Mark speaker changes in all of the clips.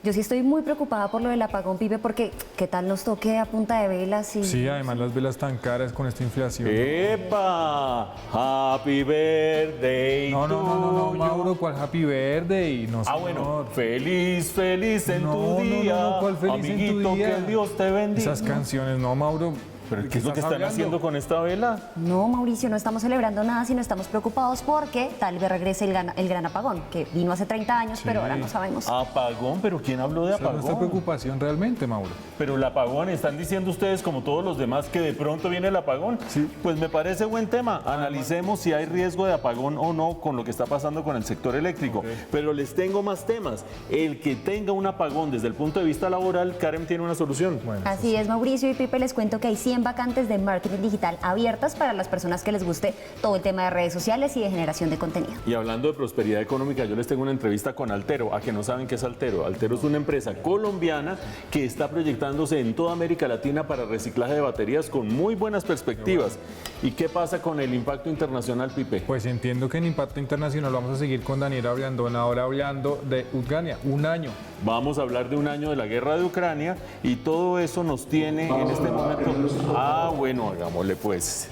Speaker 1: Yo sí estoy muy preocupada por lo del apagón, Pipe, porque ¿qué tal nos toque a punta de velas? Y...
Speaker 2: Sí, además las velas tan caras con esta inflación.
Speaker 3: ¡Epa! Happy birthday
Speaker 2: No,
Speaker 3: to you.
Speaker 2: Mauro, ¿cuál Happy Birthday? No, señor.
Speaker 3: Bueno, feliz en tu día.
Speaker 2: ¿Cuál feliz
Speaker 3: Amiguito,
Speaker 2: en tu día?
Speaker 3: que Dios te bendiga.
Speaker 2: Esas canciones, no, Mauro.
Speaker 3: ¿Pero
Speaker 2: ¿de
Speaker 3: qué es lo que
Speaker 2: estás
Speaker 3: están
Speaker 2: hablando?
Speaker 3: haciendo con esta vela?
Speaker 1: No, Mauricio, no estamos celebrando nada, sino estamos preocupados porque tal vez regrese el gran apagón, que vino hace 30 años, pero ahora no sabemos.
Speaker 3: Apagón, ¿pero quién habló de
Speaker 2: Esa es nuestra
Speaker 3: apagón?
Speaker 2: preocupación realmente, Mauro.
Speaker 3: Pero el apagón, ¿están diciendo ustedes como todos los demás que de pronto viene el apagón?
Speaker 2: Sí.
Speaker 3: Pues me parece buen tema. Analicemos si hay riesgo de apagón o no con lo que está pasando con el sector eléctrico. Pero les tengo más temas. El que tenga un apagón desde el punto de vista laboral, Karen tiene una solución.
Speaker 2: Bueno,
Speaker 1: Así es, Mauricio y Pipe, les cuento que hay 100 vacantes de marketing digital abiertas para las personas que les guste todo el tema de redes sociales y de generación de contenido.
Speaker 3: Y hablando de prosperidad económica, yo les tengo una entrevista con Altero. A que no saben qué es Altero. Altero es una empresa colombiana que está proyectándose en toda América Latina para reciclaje de baterías con muy buenas perspectivas. ¿Y qué pasa con el impacto internacional, Pipe?
Speaker 2: Pues entiendo que en Impacto Internacional vamos a seguir con Daniela Blandón ahora hablando de Ucrania, un año.
Speaker 3: Vamos a hablar de un año de la guerra de Ucrania y todo eso nos tiene en este momento. Ah, bueno, hagámosle pues.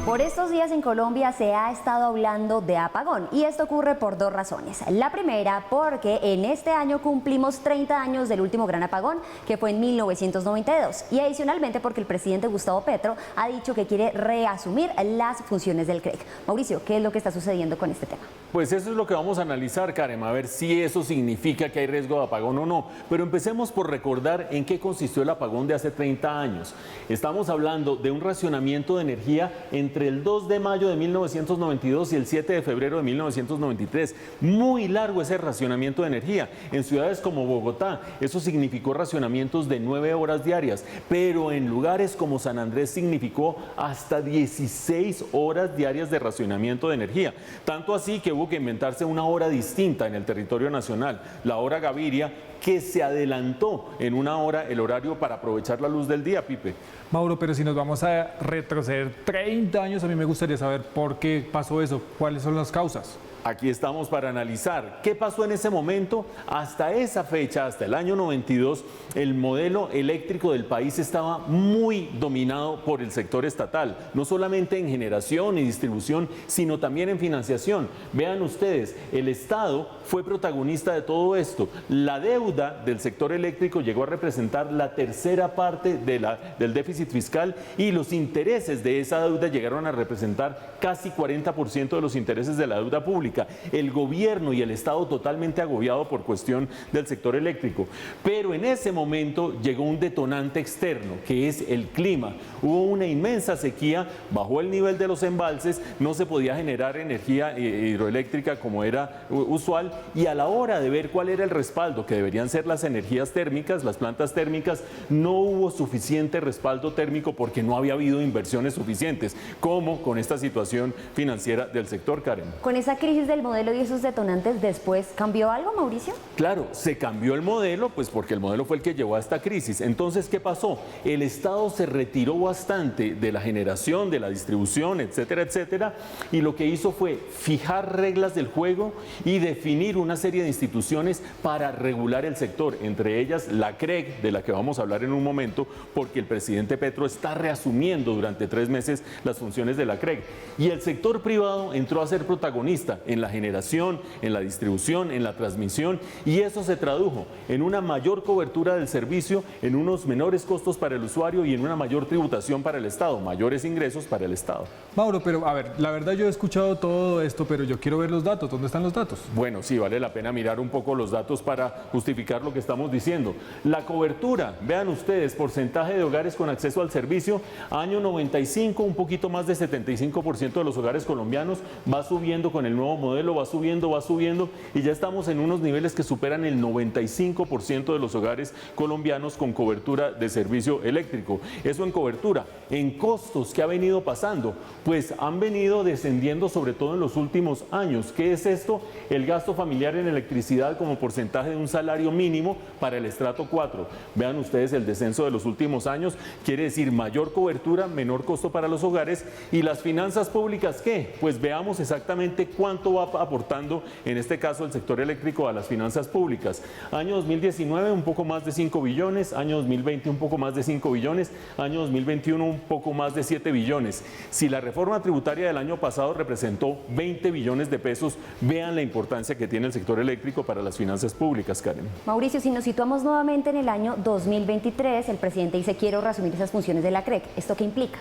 Speaker 1: Por estos días en Colombia se ha estado hablando de apagón y esto ocurre por dos razones. La primera, porque en este año cumplimos 30 años del último gran apagón, que fue en 1992. Y adicionalmente porque el presidente Gustavo Petro ha dicho que quiere reasumir las funciones del CREG. Mauricio, ¿qué es lo que está sucediendo con este tema?
Speaker 3: Pues eso es lo que vamos a analizar, Karen, a ver si eso significa que hay riesgo de apagón o no. Pero empecemos por recordar en qué consistió el apagón de hace 30 años. Estamos hablando de un racionamiento de energía entre el 2 de mayo de 1992 y el 7 de febrero de 1993. Muy largo ese racionamiento de energía. En ciudades como Bogotá, eso significó racionamientos de 9 horas diarias, pero en lugares como San Andrés significó hasta 16 horas diarias de racionamiento de energía. Tanto así que hubo que inventarse una hora distinta en el territorio nacional, la hora Gaviria, que se adelantó en una hora el horario para aprovechar la luz del día, Pipe.
Speaker 2: Mauro, pero si nos vamos a retroceder 30 años, a mí me gustaría saber por qué pasó eso, cuáles son las causas.
Speaker 3: Aquí estamos para analizar qué pasó en ese momento. Hasta esa fecha, hasta el año 92, el modelo eléctrico del país estaba muy dominado por el sector estatal, no solamente en generación y distribución, sino también en financiación. Vean ustedes, el Estado fue protagonista de todo esto. La deuda del sector eléctrico llegó a representar la tercera parte del déficit fiscal y los intereses de esa deuda llegaron a representar casi 40% de los intereses de la deuda pública. El gobierno y el Estado totalmente agobiado por cuestión del sector eléctrico. Pero en ese momento llegó un detonante externo, que es el clima. Hubo una inmensa sequía, bajó el nivel de los embalses, no se podía generar energía hidroeléctrica como era usual, y a la hora de ver cuál era el respaldo, que deberían ser las energías térmicas, las plantas térmicas, no hubo suficiente respaldo térmico porque no había habido inversiones suficientes, como con esta situación financiera del sector, Karen.
Speaker 1: Con esa crisis del modelo y esos detonantes, ¿después cambió algo, Mauricio?
Speaker 3: Claro, se cambió el modelo, pues porque el modelo fue el que llevó a esta crisis. Entonces, ¿qué pasó? El Estado se retiró bastante de la generación, de la distribución, etcétera, etcétera, y lo que hizo fue fijar reglas del juego y definir una serie de instituciones para regular el sector, entre ellas la CREG, de la que vamos a hablar en un momento, porque el presidente Petro está reasumiendo durante 3 meses las funciones de la CREG. Y el sector privado entró a ser protagonista en la generación, en la distribución, en la transmisión, y eso se tradujo en una mayor cobertura del servicio, en unos menores costos para el usuario y en una mayor tributación para el Estado, mayores ingresos para el Estado.
Speaker 2: Mauro, pero a ver, la verdad yo he escuchado todo esto, pero yo quiero ver los datos. ¿Dónde están los datos?
Speaker 3: Bueno, sí, vale la pena mirar un poco los datos para justificar lo que estamos diciendo. La cobertura, vean ustedes, porcentaje de hogares con acceso al servicio, año 95, un poquito más de 75% de los hogares colombianos, va subiendo con el nuevo modelo va subiendo y ya estamos en unos niveles que superan el 95% de los hogares colombianos con cobertura de servicio eléctrico. Eso en cobertura. En costos, ¿qué ha venido pasando? Pues han venido descendiendo sobre todo en los últimos años. ¿Qué es esto? El gasto familiar en electricidad como porcentaje de un salario mínimo para el estrato 4. Vean ustedes el descenso de los últimos años, quiere decir mayor cobertura, menor costo para los hogares. ¿Y las finanzas públicas qué? Pues veamos exactamente cuánto va aportando en este caso el sector eléctrico a las finanzas públicas. Año 2019 un poco más de 5 billones, año 2020 un poco más de 5 billones, año 2021 un poco más de 7 billones. Si la reforma tributaria del año pasado representó 20 billones de pesos, vean la importancia que tiene el sector eléctrico para las finanzas públicas, Karen.
Speaker 1: Mauricio, si nos situamos nuevamente en el año 2023, el presidente dice quiero reasumir esas funciones de la CREC. ¿Esto qué implica?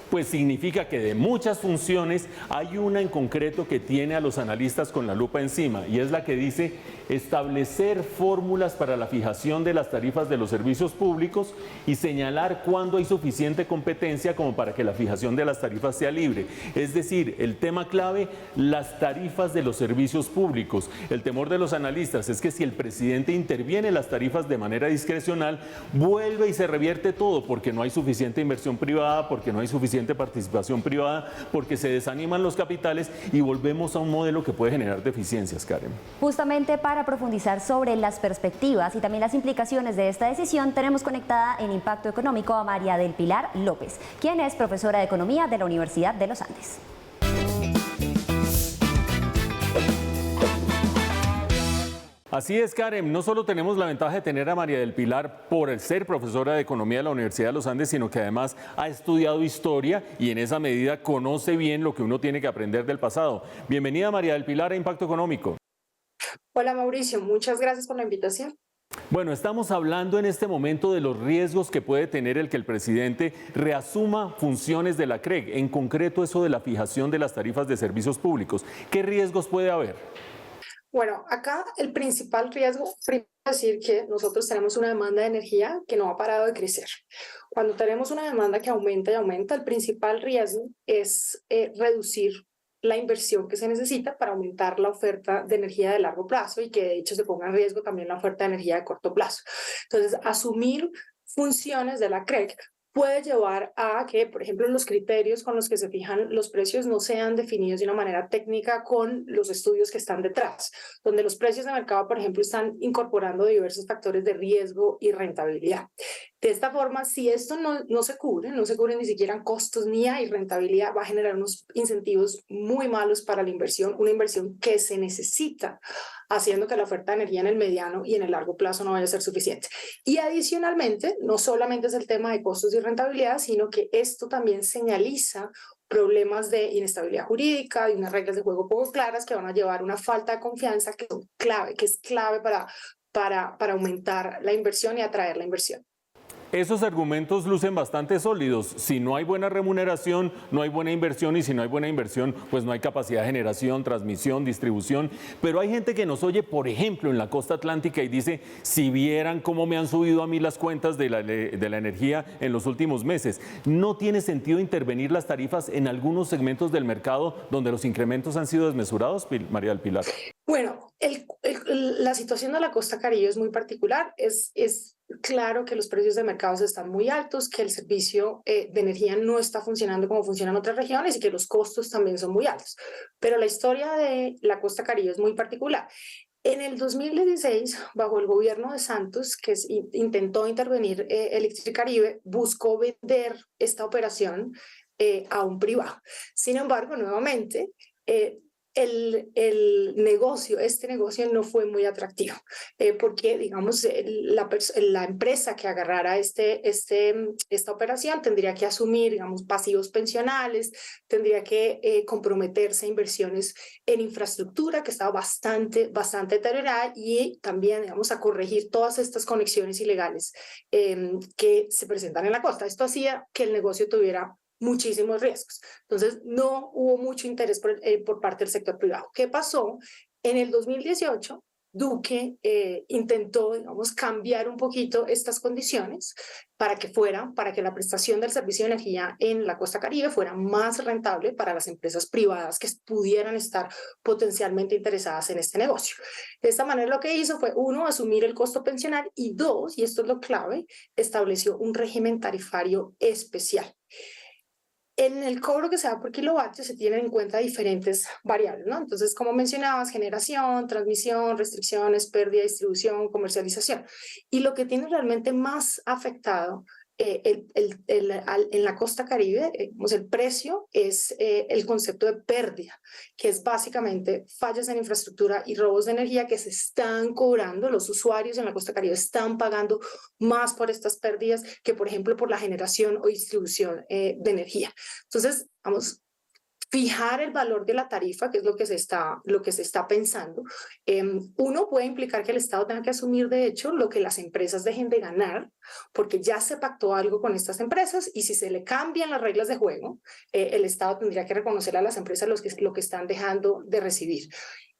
Speaker 3: Pues significa que de muchas funciones hay una en concreto que tiene a los analistas con la lupa encima y es la que dice establecer fórmulas para la fijación de las tarifas de los servicios públicos y señalar cuándo hay suficiente competencia como para que la fijación de las tarifas sea libre. Es decir, el tema clave, las tarifas de los servicios públicos. El temor de los analistas es que si el presidente interviene en las tarifas de manera discrecional, vuelve y se revierte todo porque no hay suficiente inversión privada, porque no hay suficiente participación privada, porque se desaniman los capitales y volvemos a un modelo que puede generar deficiencias, Karen.
Speaker 1: Justamente para profundizar sobre las perspectivas y también las implicaciones de esta decisión, tenemos conectada en Impacto Económico a María del Pilar López, quien es profesora de Economía de la Universidad de los Andes.
Speaker 3: Así es, Karen, no solo tenemos la ventaja de tener a María del Pilar por el ser profesora de Economía de la Universidad de los Andes, sino que además ha estudiado historia y en esa medida conoce bien lo que uno tiene que aprender del pasado. Bienvenida, María del Pilar, a Impacto Económico.
Speaker 4: Hola Mauricio, muchas gracias por la invitación.
Speaker 3: Bueno, estamos hablando en este momento de los riesgos que puede tener el que el presidente reasuma funciones de la CREC, en concreto eso de la fijación de las tarifas de servicios públicos. ¿Qué riesgos puede haber?
Speaker 4: Bueno, acá el principal riesgo, primero decir que nosotros tenemos una demanda de energía que no ha parado de crecer. Cuando tenemos una demanda que aumenta y aumenta, el principal riesgo es reducir la inversión que se necesita para aumentar la oferta de energía de largo plazo y que de hecho se ponga en riesgo también la oferta de energía de corto plazo. Entonces, asumir funciones de la CREC puede llevar a que, por ejemplo, los criterios con los que se fijan los precios no sean definidos de una manera técnica con los estudios que están detrás, donde los precios de mercado, por ejemplo, están incorporando diversos factores de riesgo y rentabilidad. De esta forma, si esto no se cubre ni siquiera costos ni hay rentabilidad, va a generar unos incentivos muy malos para la inversión, una inversión que se necesita, haciendo que la oferta de energía en el mediano y en el largo plazo no vaya a ser suficiente. Y adicionalmente, no solamente es el tema de costos y rentabilidad, sino que esto también señaliza problemas de inestabilidad jurídica y unas reglas de juego poco claras que van a llevar a una falta de confianza que es clave para aumentar la inversión y atraer la inversión.
Speaker 3: Esos argumentos lucen bastante sólidos. Si no hay buena remuneración, no hay buena inversión y si no hay buena inversión, pues no hay capacidad de generación, transmisión, distribución. Pero hay gente que nos oye, por ejemplo, en la costa atlántica y dice, si vieran cómo me han subido a mí las cuentas de la energía en los últimos meses. ¿No tiene sentido intervenir las tarifas en algunos segmentos del mercado donde los incrementos han sido desmesurados, María del Pilar?
Speaker 4: Bueno, la situación de la costa Caribe es muy particular. Es claro que los precios de mercados están muy altos, que el servicio de energía no está funcionando como funciona en otras regiones y que los costos también son muy altos. Pero la historia de la costa Caribe es muy particular. En el 2016, bajo el gobierno de Santos, que intentó intervenir Electricaribe, buscó vender esta operación a un privado. Sin embargo, nuevamente, este negocio no fue muy atractivo, porque, digamos, la empresa que agarrara esta operación tendría que asumir, digamos, pasivos pensionales, tendría que comprometerse a inversiones en infraestructura que estaba bastante deteriorada y también, digamos, a corregir todas estas conexiones ilegales que se presentan en la costa. Esto hacía que el negocio tuviera muchísimos riesgos. Entonces, no hubo mucho interés por parte del sector privado. ¿Qué pasó? En el 2018, Duque intentó, digamos, cambiar un poquito estas condiciones para que la prestación del servicio de energía en la costa Caribe fuera más rentable para las empresas privadas que pudieran estar potencialmente interesadas en este negocio. De esta manera lo que hizo fue, uno, asumir el costo pensional y dos, y esto es lo clave, estableció un régimen tarifario especial. En el cobro que se da por kilovatio se tienen en cuenta diferentes variables, ¿no? Entonces, como mencionabas, generación, transmisión, restricciones, pérdida, distribución, comercialización. Y lo que tiene realmente más afectado en la costa Caribe, el precio es el concepto de pérdida, que es básicamente fallas en infraestructura y robos de energía que se están cobrando. Los usuarios en la costa Caribe están pagando más por estas pérdidas que, por ejemplo, por la generación o distribución de energía. Entonces, vamos, fijar el valor de la tarifa, que es lo que se está pensando, uno puede implicar que el Estado tenga que asumir, de hecho, lo que las empresas dejen de ganar, porque ya se pactó algo con estas empresas y si se le cambian las reglas de juego, el Estado tendría que reconocer a las empresas lo que están dejando de recibir.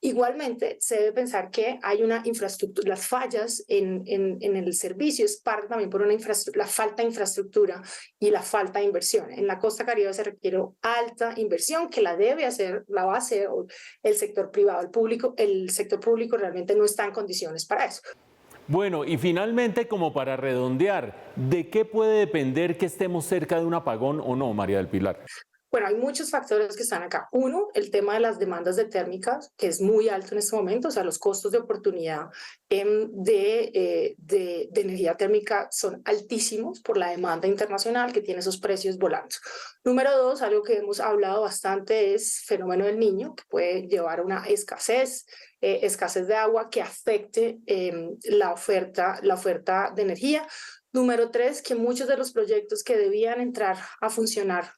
Speaker 4: Igualmente, se debe pensar que hay una infraestructura, las fallas en el servicio es parte también por la falta de infraestructura y la falta de inversión. En la costa Caribe se requiere alta inversión que la va a hacer el sector privado, el sector público realmente no está en condiciones para eso.
Speaker 3: Bueno, y finalmente, como para redondear, ¿de qué puede depender que estemos cerca de un apagón o no, María del Pilar?
Speaker 4: Bueno, hay muchos factores que están acá. Uno, el tema de las demandas de térmicas, que es muy alto en este momento, o sea, los costos de oportunidad de energía térmica son altísimos por la demanda internacional que tiene esos precios volando. Número dos, algo que hemos hablado bastante es el fenómeno del Niño, que puede llevar a una escasez de agua que afecte la oferta de energía. Número tres, que muchos de los proyectos que debían entrar a funcionar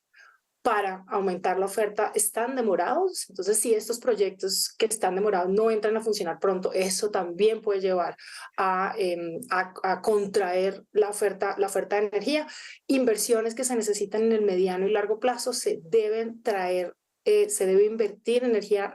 Speaker 4: para aumentar la oferta están demorados. Entonces, si estos proyectos que están demorados no entran a funcionar pronto, eso también puede llevar a contraer la oferta de energía. Inversiones que se necesitan en el mediano y largo plazo se debe invertir en energía.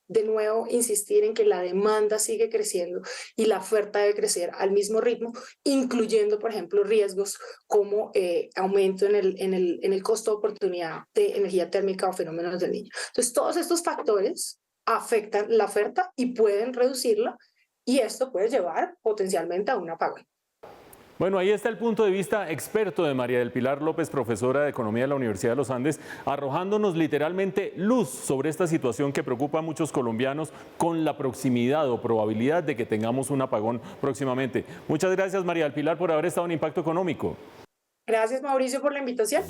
Speaker 4: De nuevo, insistir en que la demanda sigue creciendo y la oferta debe crecer al mismo ritmo, incluyendo, por ejemplo, riesgos como aumento en el costo de oportunidad de energía térmica o fenómenos del Niño. Entonces, todos estos factores afectan la oferta y pueden reducirla, y esto puede llevar potencialmente a un apagón.
Speaker 3: Bueno, ahí está el punto de vista experto de María del Pilar López, profesora de Economía de la Universidad de los Andes, arrojándonos literalmente luz sobre esta situación que preocupa a muchos colombianos con la proximidad o probabilidad de que tengamos un apagón próximamente. Muchas gracias, María del Pilar, por haber estado en Impacto Económico.
Speaker 4: Gracias, Mauricio, por la invitación.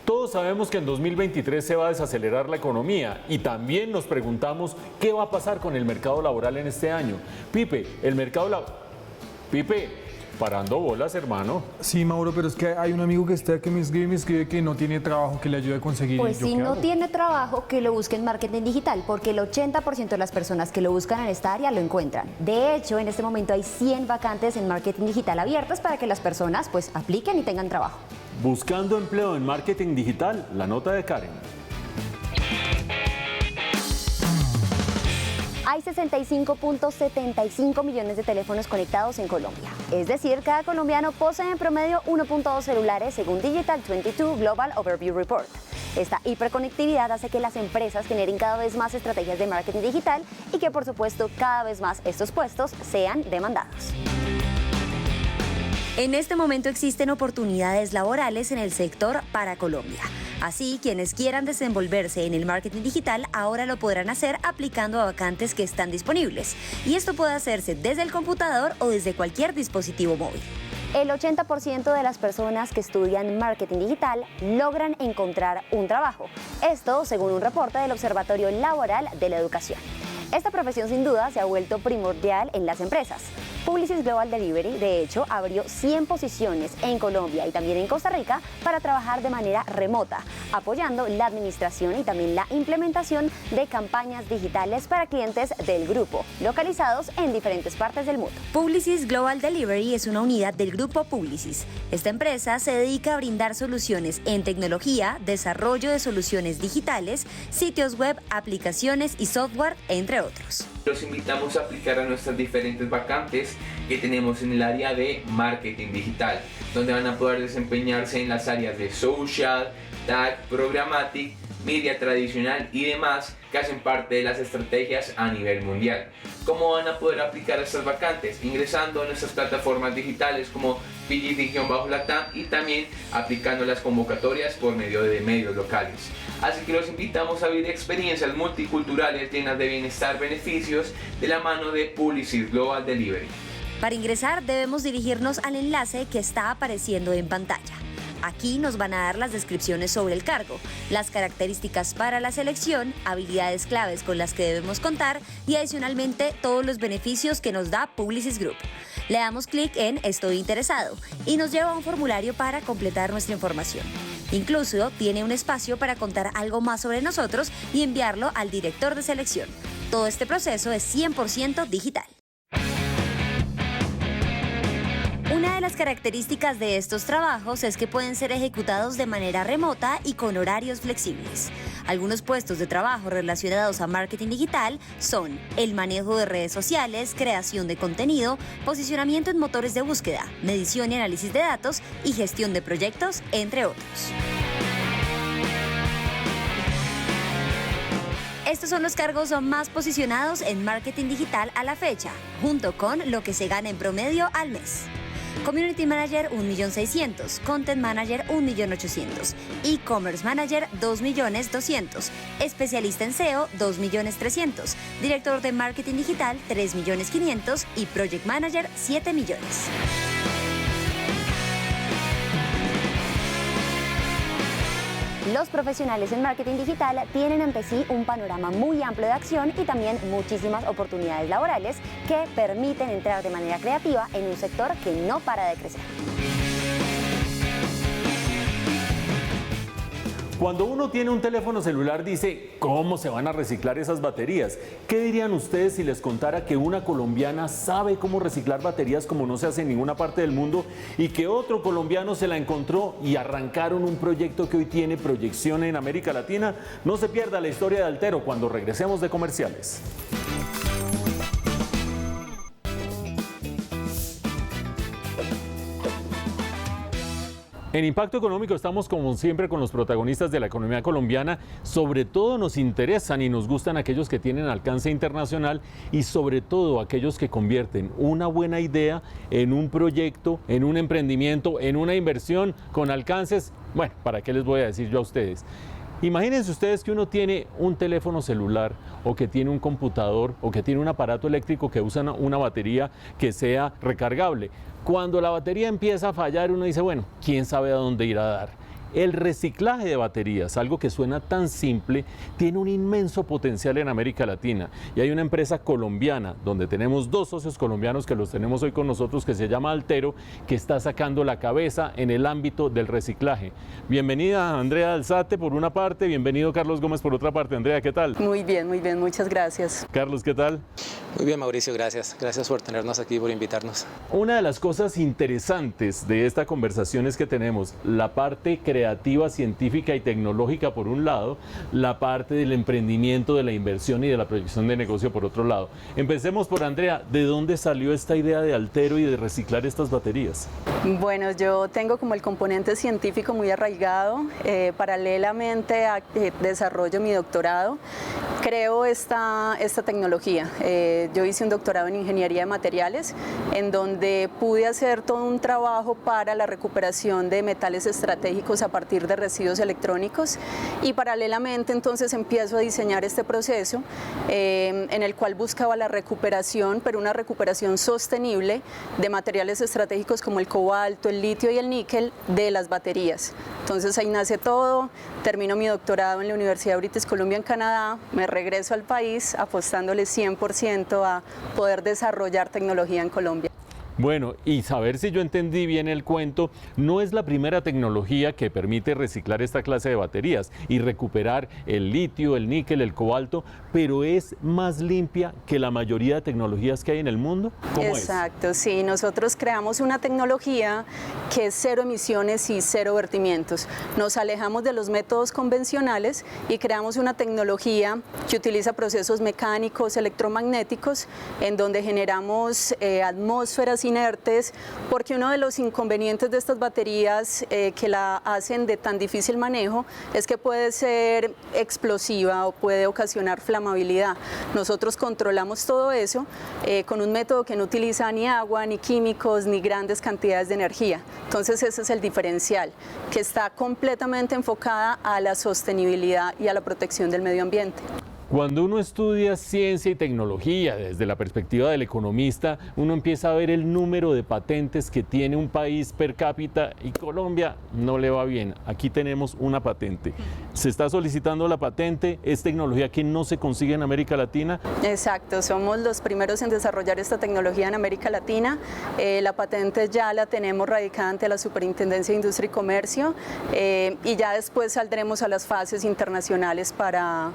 Speaker 3: Todos sabemos que en 2023 se va a desacelerar la economía y también nos preguntamos qué va a pasar con el mercado laboral en este año. Pipe, parando bolas, hermano.
Speaker 2: Sí, Mauro, pero es que hay un amigo que me escribe que no tiene trabajo, que le ayude a conseguir.
Speaker 1: Pues si no tiene trabajo, que lo busque en marketing digital, porque el 80% de las personas que lo buscan en esta área lo encuentran. De hecho, en este momento hay 100 vacantes en marketing digital abiertas para que las personas pues apliquen y tengan trabajo.
Speaker 3: Buscando empleo en marketing digital, la nota de Karen.
Speaker 1: Hay 65.75 millones de teléfonos conectados en Colombia. Es decir, cada colombiano posee en promedio 1.2 celulares según Digital 22 Global Overview Report. Esta hiperconectividad hace que las empresas generen cada vez más estrategias de marketing digital y que, por supuesto, cada vez más estos puestos sean demandados. En este momento existen oportunidades laborales en el sector para Colombia. Así, quienes quieran desenvolverse en el marketing digital ahora lo podrán hacer aplicando a vacantes que están disponibles. Y esto puede hacerse desde el computador o desde cualquier dispositivo móvil. El 80% de las personas que estudian marketing digital logran encontrar un trabajo. Esto según un reporte del Observatorio Laboral de la Educación. Esta profesión sin duda se ha vuelto primordial en las empresas. Publicis Global Delivery, de hecho, abrió 100 posiciones en Colombia y también en Costa Rica para trabajar de manera remota, apoyando la administración y también la implementación de campañas digitales para clientes del grupo, localizados en diferentes partes del mundo. Publicis Global Delivery es una unidad del grupo Publicis. Esta empresa se dedica a brindar soluciones en tecnología, desarrollo de soluciones digitales, sitios web, aplicaciones y software, entre otros.
Speaker 5: Los invitamos a aplicar a nuestras diferentes vacantes que tenemos en el área de marketing digital, donde van a poder desempeñarse en las áreas de social, tag, programmatic, media tradicional y demás que hacen parte de las estrategias a nivel mundial. ¿Cómo van a poder aplicar a estas vacantes? Ingresando a nuestras plataformas digitales como PGT-Latam y también aplicando las convocatorias por medio de medios locales. Así que los invitamos a vivir experiencias multiculturales llenas de bienestar, beneficios de la mano de Publicis Global Delivery.
Speaker 1: Para ingresar debemos dirigirnos al enlace que está apareciendo en pantalla. Aquí nos van a dar las descripciones sobre el cargo, las características para la selección, habilidades claves con las que debemos contar y adicionalmente todos los beneficios que nos da Publicis Group. Le damos clic en Estoy interesado y nos lleva a un formulario para completar nuestra información. Incluso tiene un espacio para contar algo más sobre nosotros y enviarlo al director de selección. Todo este proceso es 100% digital. Una de las características de estos trabajos es que pueden ser ejecutados de manera remota y con horarios flexibles. Algunos puestos de trabajo relacionados a marketing digital son el manejo de redes sociales, creación de contenido, posicionamiento en motores de búsqueda, medición y análisis de datos y gestión de proyectos, entre otros. Estos son los cargos más posicionados en marketing digital a la fecha, junto con lo que se gana en promedio al mes. Community Manager 1.600.000, Content Manager 1.800.000, E-Commerce Manager 2.200.000, Especialista en SEO 2.300.000, Director de Marketing Digital 3.500.000 y Project Manager 7 millones. Los profesionales en marketing digital tienen ante sí un panorama muy amplio de acción y también muchísimas oportunidades laborales que permiten entrar de manera creativa en un sector que no para de crecer.
Speaker 3: Cuando uno tiene un teléfono celular dice, ¿cómo se van a reciclar esas baterías? ¿Qué dirían ustedes si les contara que una colombiana sabe cómo reciclar baterías como no se hace en ninguna parte del mundo y que otro colombiano se la encontró y arrancaron un proyecto que hoy tiene proyección en América Latina? No se pierda la historia de Altero cuando regresemos de comerciales. En Impacto Económico estamos como siempre con los protagonistas de la economía colombiana. Sobre todo nos interesan y nos gustan aquellos que tienen alcance internacional y sobre todo aquellos que convierten una buena idea en un proyecto, en un emprendimiento, en una inversión con alcances. Bueno, ¿para qué les voy a decir yo a ustedes? Imagínense ustedes que uno tiene un teléfono celular o que tiene un computador o que tiene un aparato eléctrico que usa una batería que sea recargable. Cuando la batería empieza a fallar, uno dice, bueno, ¿quién sabe a dónde ir a dar? El reciclaje de baterías, algo que suena tan simple, tiene un inmenso potencial en América Latina. Y hay una empresa colombiana, donde tenemos dos socios colombianos que los tenemos hoy con nosotros, que se llama Altero, que está sacando la cabeza en el ámbito del reciclaje. Bienvenida Andrea Alzate por una parte, bienvenido Carlos Gómez por otra parte. Andrea, ¿qué tal?
Speaker 6: Muy bien, muchas gracias.
Speaker 3: Carlos, ¿qué tal?
Speaker 7: Muy bien, Mauricio, gracias. Gracias por tenernos aquí, por invitarnos.
Speaker 3: Una de las cosas interesantes de esta conversación es que tenemos la parte creativa, científica y tecnológica por un lado, la parte del emprendimiento, de la inversión y de la proyección de negocio por otro lado. Empecemos por Andrea, ¿de dónde salió esta idea de Altero y de reciclar estas baterías?
Speaker 6: Bueno, yo tengo como el componente científico muy arraigado, paralelamente a desarrollo mi doctorado, creo esta tecnología. Yo hice un doctorado en ingeniería de materiales, en donde pude hacer todo un trabajo para la recuperación de metales estratégicos a partir de residuos electrónicos y paralelamente entonces empiezo a diseñar este proceso en el cual buscaba la recuperación, pero una recuperación sostenible de materiales estratégicos como el cobalto, el litio y el níquel de las baterías. Entonces ahí nace todo, termino mi doctorado en la Universidad de British Columbia en Canadá, me regreso al país apostándole 100% respecto a poder desarrollar tecnología en Colombia.
Speaker 3: Bueno, y saber si yo entendí bien el cuento, no es la primera tecnología que permite reciclar esta clase de baterías y recuperar el litio, el níquel, el cobalto, pero es más limpia que la mayoría de tecnologías que hay en el mundo. ¿Cómo es?
Speaker 6: Exacto, sí, nosotros creamos una tecnología que es cero emisiones y cero vertimientos. Nos alejamos de los métodos convencionales y creamos una tecnología que utiliza procesos mecánicos, electromagnéticos, en donde generamos atmósferas inertes, porque uno de los inconvenientes de estas baterías que la hacen de tan difícil manejo es que puede ser explosiva o puede ocasionar flamabilidad. Nosotros controlamos todo eso con un método que no utiliza ni agua, ni químicos, ni grandes cantidades de energía. Entonces ese es el diferencial, que está completamente enfocada a la sostenibilidad y a la protección del medio ambiente.
Speaker 3: Cuando uno estudia ciencia y tecnología desde la perspectiva del economista, uno empieza a ver el número de patentes que tiene un país per cápita y Colombia no le va bien. Aquí tenemos una patente. Se está solicitando la patente, es tecnología que no se consigue en América Latina.
Speaker 6: Exacto, somos los primeros en desarrollar esta tecnología en América Latina. La patente ya la tenemos radicada ante la Superintendencia de Industria y Comercio y ya después saldremos a las fases internacionales para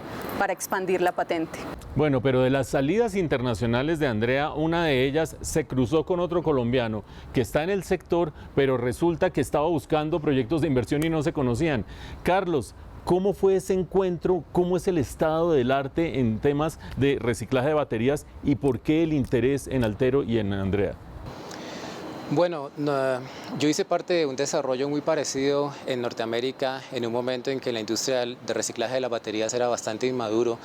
Speaker 6: expandir la patente.
Speaker 3: Bueno, pero de las salidas internacionales de Andrea, una de ellas se cruzó con otro colombiano que está en el sector, pero resulta que estaba buscando proyectos de inversión y no se conocían. Carlos, ¿cómo fue ese encuentro? ¿Cómo es el estado del arte en temas de reciclaje de baterías y por qué el interés en Altero y en Andrea?
Speaker 7: Bueno, yo hice parte de un desarrollo muy parecido en Norteamérica en un momento en que la industria de reciclaje de las baterías era bastante inmaduro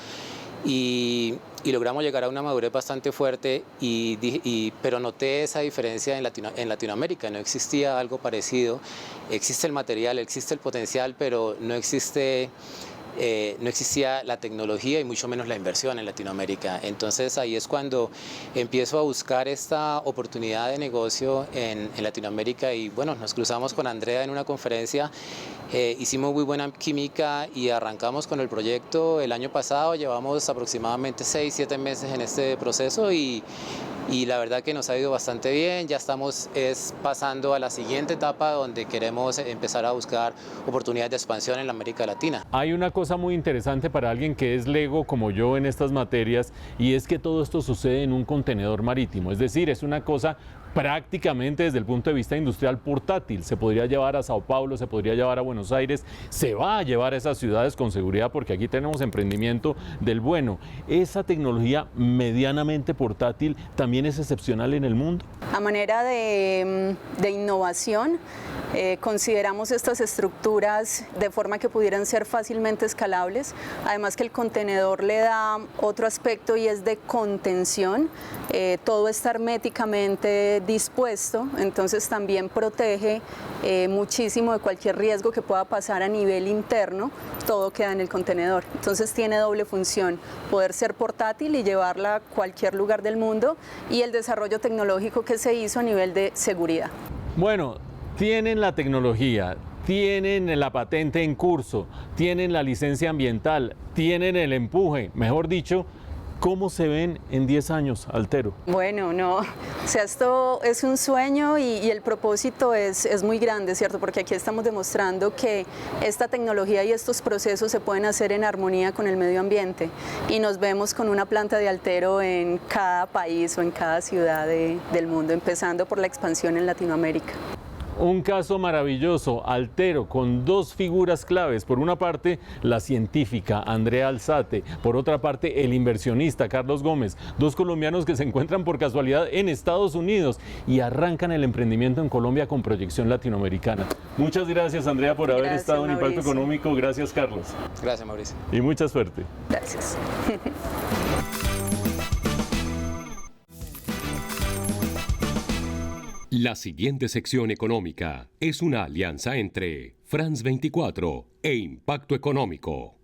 Speaker 7: y logramos llegar a una madurez bastante fuerte, pero noté esa diferencia en Latinoamérica, no existía algo parecido, existe el material, existe el potencial, pero no existía la tecnología y mucho menos la inversión en Latinoamérica. Entonces ahí es cuando empiezo a buscar esta oportunidad de negocio en Latinoamérica y bueno, nos cruzamos con Andrea en una conferencia, hicimos muy buena química y arrancamos con el proyecto el año pasado, llevamos aproximadamente 6-7 meses en este proceso y la verdad que nos ha ido bastante bien, ya estamos pasando a la siguiente etapa donde queremos empezar a buscar oportunidades de expansión en la América Latina.
Speaker 3: Hay una cosa muy interesante para alguien que es lego como yo en estas materias y es que todo esto sucede en un contenedor marítimo, es decir, es una cosa prácticamente desde el punto de vista industrial portátil. Se podría llevar a Sao Paulo, se podría llevar a Buenos Aires, se va a llevar a esas ciudades con seguridad porque aquí tenemos emprendimiento del bueno. Esa tecnología medianamente portátil también es excepcional en el mundo.
Speaker 6: A manera de innovación, consideramos estas estructuras de forma que pudieran ser fácilmente escalables, además que el contenedor le da otro aspecto y es de contención, todo está herméticamente dispuesto, entonces también protege muchísimo de cualquier riesgo que pueda pasar a nivel interno, todo queda en el contenedor, entonces tiene doble función, poder ser portátil y llevarla a cualquier lugar del mundo y el desarrollo tecnológico que se hizo a nivel de seguridad.
Speaker 3: Bueno, tienen la tecnología, tienen la patente en curso, tienen la licencia ambiental, tienen el empuje, mejor dicho, ¿cómo se ven en 10 años, Altero?
Speaker 6: Bueno, no, o sea, esto es un sueño y el propósito es muy grande, ¿cierto? Porque aquí estamos demostrando que esta tecnología y estos procesos se pueden hacer en armonía con el medio ambiente y nos vemos con una planta de Altero en cada país o en cada ciudad del mundo, empezando por la expansión en Latinoamérica.
Speaker 3: Un caso maravilloso, Altero, con dos figuras claves. Por una parte, la científica Andrea Alzate. Por otra parte, el inversionista Carlos Gómez. Dos colombianos que se encuentran por casualidad en Estados Unidos y arrancan el emprendimiento en Colombia con proyección latinoamericana. Muchas gracias, Andrea, por haber estado en Impacto Económico. Gracias, Carlos.
Speaker 7: Gracias, Mauricio.
Speaker 3: Y mucha suerte.
Speaker 6: Gracias.
Speaker 8: La siguiente sección económica es una alianza entre France 24 e Impacto Económico.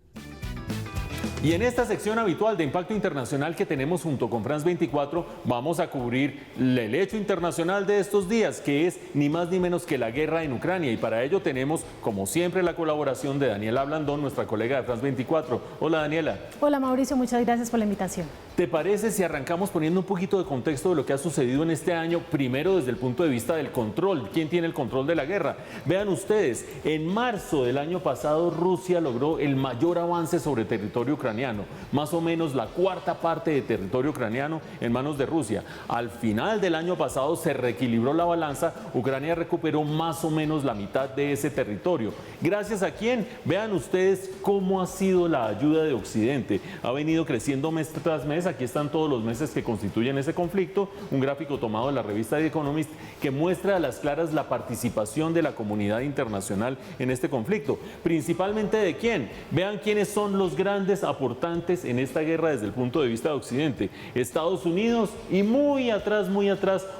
Speaker 3: Y en esta sección habitual de Impacto Internacional que tenemos junto con France 24, vamos a cubrir el hecho internacional de estos días, que es ni más ni menos que la guerra en Ucrania. Y para ello tenemos, como siempre, la colaboración de Daniela Blandón, nuestra colega de France 24. Hola, Daniela.
Speaker 9: Hola, Mauricio, muchas gracias por la invitación.
Speaker 3: ¿Te parece si arrancamos poniendo un poquito de contexto de lo que ha sucedido en este año? Primero desde el punto de vista del control. ¿Quién tiene el control de la guerra? Vean ustedes, en marzo del año pasado Rusia logró el mayor avance sobre territorio ucraniano, más o menos la cuarta parte de territorio ucraniano en manos de Rusia. Al final del año pasado se reequilibró la balanza, Ucrania recuperó más o menos la mitad de ese territorio. ¿Gracias a quién? Vean ustedes cómo ha sido la ayuda de Occidente. Ha venido creciendo mes tras mes. Aquí están todos los meses que constituyen ese conflicto, un gráfico tomado de la revista The Economist que muestra a las claras la participación de la comunidad internacional en este conflicto. ¿Principalmente de quién? Vean quiénes son los grandes aportantes en esta guerra desde el punto de vista de Occidente. Estados Unidos y muy atrás,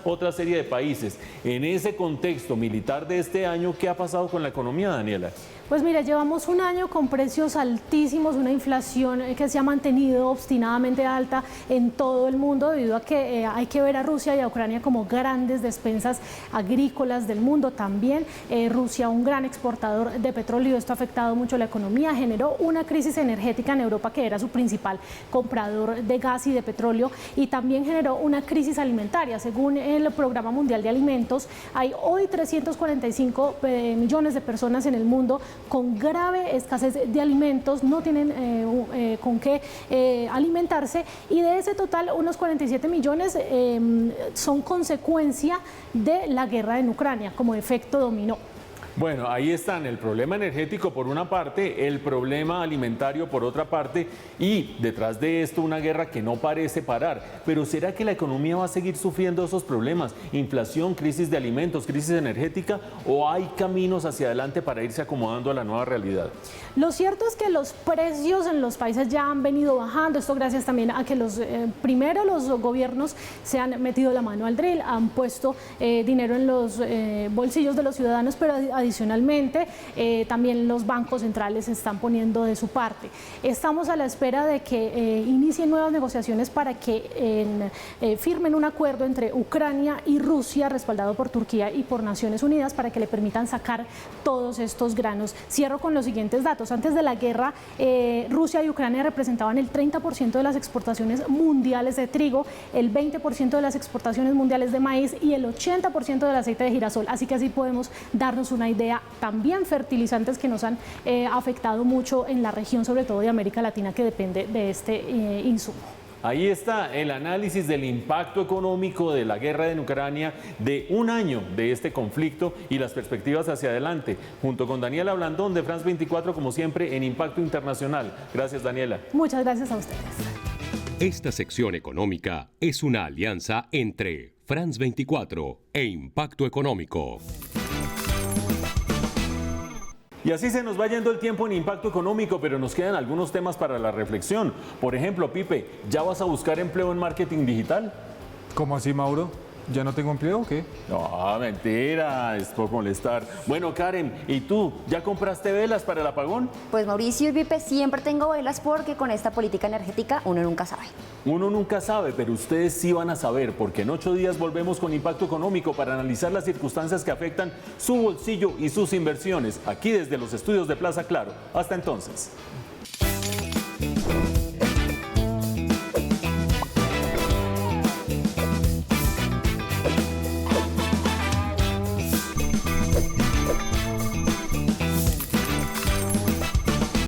Speaker 3: otra serie de países. En ese contexto militar de este año, ¿qué ha pasado con la economía, Daniela?
Speaker 9: Pues mira, llevamos un año con precios altísimos, una inflación que se ha mantenido obstinadamente alta en todo el mundo debido a que hay que ver a Rusia y a Ucrania como grandes despensas agrícolas del mundo. También Rusia, un gran exportador de petróleo, esto ha afectado mucho la economía, generó una crisis energética en Europa que era su principal comprador de gas y de petróleo y también generó una crisis alimentaria. Según el Programa Mundial de Alimentos, hay hoy 345 millones de personas en el mundo con grave escasez de alimentos, no tienen con qué alimentarse y de ese total unos 47 millones son consecuencia de la guerra en Ucrania como efecto dominó.
Speaker 3: Bueno, ahí están el problema energético por una parte, el problema alimentario por otra parte y detrás de esto una guerra que no parece parar. Pero ¿será que la economía va a seguir sufriendo esos problemas? Inflación, crisis de alimentos, crisis energética, ¿o hay caminos hacia adelante para irse acomodando a la nueva realidad?
Speaker 9: Lo cierto es que los precios en los países ya han venido bajando, esto gracias también a que primero los gobiernos se han metido la mano al drill, han puesto dinero en los bolsillos de los ciudadanos, pero adicionalmente también los bancos centrales están poniendo de su parte. Estamos a la espera de que inicien nuevas negociaciones para que firmen un acuerdo entre Ucrania y Rusia, respaldado por Turquía y por Naciones Unidas, para que le permitan sacar todos estos granos. Cierro con los siguientes datos. Antes de la guerra, Rusia y Ucrania representaban el 30% de las exportaciones mundiales de trigo, el 20% de las exportaciones mundiales de maíz y el 80% del aceite de girasol. Así que así podemos darnos una idea. También fertilizantes que nos han afectado mucho en la región, sobre todo de América Latina, que depende de este insumo.
Speaker 3: Ahí está el análisis del impacto económico de la guerra en Ucrania, de un año de este conflicto y las perspectivas hacia adelante, junto con Daniela Blandón de France 24, como siempre, en Impacto Internacional. Gracias, Daniela.
Speaker 9: Muchas gracias a ustedes.
Speaker 8: Esta sección económica es una alianza entre France 24 e Impacto Económico.
Speaker 3: Y así se nos va yendo el tiempo en Impacto Económico, pero nos quedan algunos temas para la reflexión. Por ejemplo, Pipe, ¿ya vas a buscar empleo en marketing digital?
Speaker 2: ¿Cómo así, Mauro? ¿Ya no tengo empleo o qué?
Speaker 3: No, mentira, es por molestar. Bueno, Karen, ¿y tú? ¿Ya compraste velas para el apagón?
Speaker 1: Pues Mauricio y Pipe, siempre tengo velas porque con esta política energética uno nunca sabe.
Speaker 3: Uno nunca sabe, pero ustedes sí van a saber, porque en 8 días volvemos con Impacto Económico para analizar las circunstancias que afectan su bolsillo y sus inversiones, aquí desde los estudios de Plaza Claro. Hasta entonces.